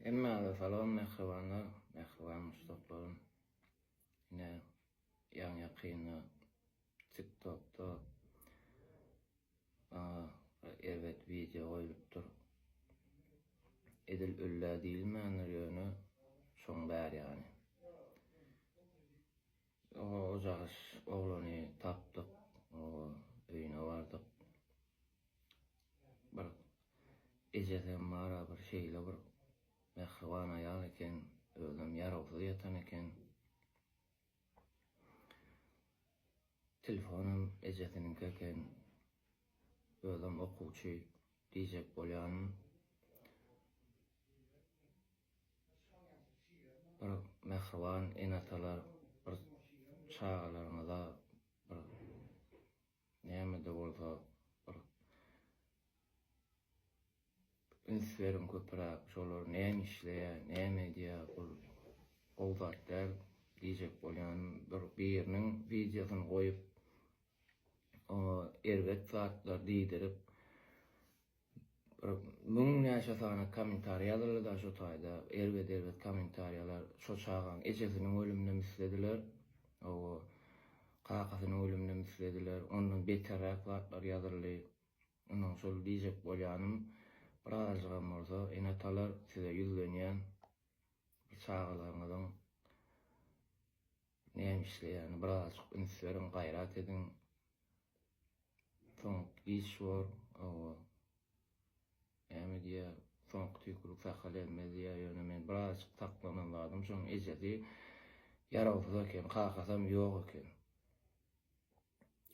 Emme falan mehriban mustaqbalın yine yan yakını TikTok'ta evet video koyulupdur. Edil öllä diýilmänler ýöne şoň bär ýani. O jagys oglany tapdyk, o öýüne bardyk. Bir ejesem bara bir şeýle bir mehriban aýal eken, özüm ýaragsyz ýatan eken. Telefonum ejesiniňki eken, özüm okuwçy diýjek bolýanym. Bir mehriban enatalar, bir çağalaryňyza bir näme de bolsa bir ünslerim köpürak, şolar näme işleýär, näme diýär, ol zatlar diýjek bolýanym. Biriniň videosyny goýup, o erwet zatlar diýdirip, müň näçe sana kommentariýa ýazyldy da şu taýda erwet kommentariýalar şo çağan ejesiniň ölümine mislediler. O kakasynyň ölümine mislediler. Ondan beterrak zatlar ýazyldy. Ondan şol diýjek bolýanym, birazgam bolsa enatalar size ýüzlenýän çağalaryňyzyň näme işleýäni biraz ünslerin gaýrat edin. Soň iş bar, näme diýär, soň tüýkürük sahalenmez diýär ýöne men biraz taklanan lazım. Şoň ejedi ýaragsyz eken, kakasam ýok eken.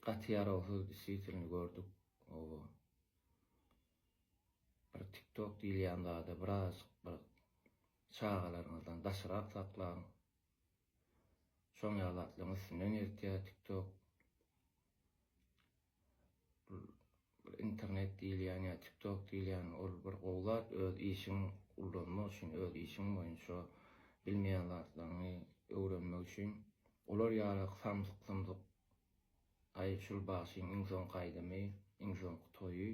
Gaty ýaragsyz işitini gördük. Bir TikTok diýilýän zada biraz bir çağalaryňyzdan daşyrak saklaň. Şoň ýalatlyň üstünden ýetýär TikTok. İnternet diýilýän ýa TikTok diýilýän ol bir gowlat öz işiň ullanmak üçin, öz işiň boýunça bilmeýän zatlaryny öwrenmek üçin olar ýaly samsyk ay şul başyň insan gaýdamy, insan toýy.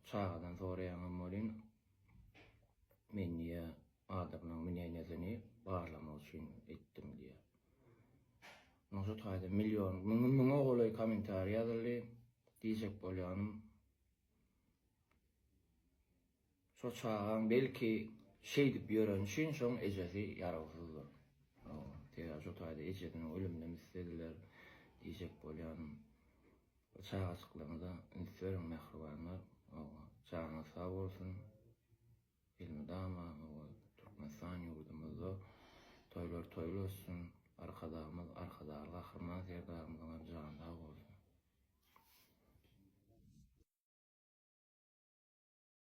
Çağadan soraýan bolyn men ýa adamyň minýenezini barlamak üçin etdim diýär. Noşo taýda milyon, müňe golay kommentariýa ýazyldy. Diýjek bolýanym, şo çağan belki şeý diýip ýören üçin şoň ejesi ýaragsyzdyr. Diýär şo taýda ejesiniň ölümine mislediler diýjek bolýanym. Çağaçyklaryňyza ünslerin mehribanlar, çağına sağ bolsun. Elmydama, Türkmenistan ýurdumyzda toýlar toýly olsun.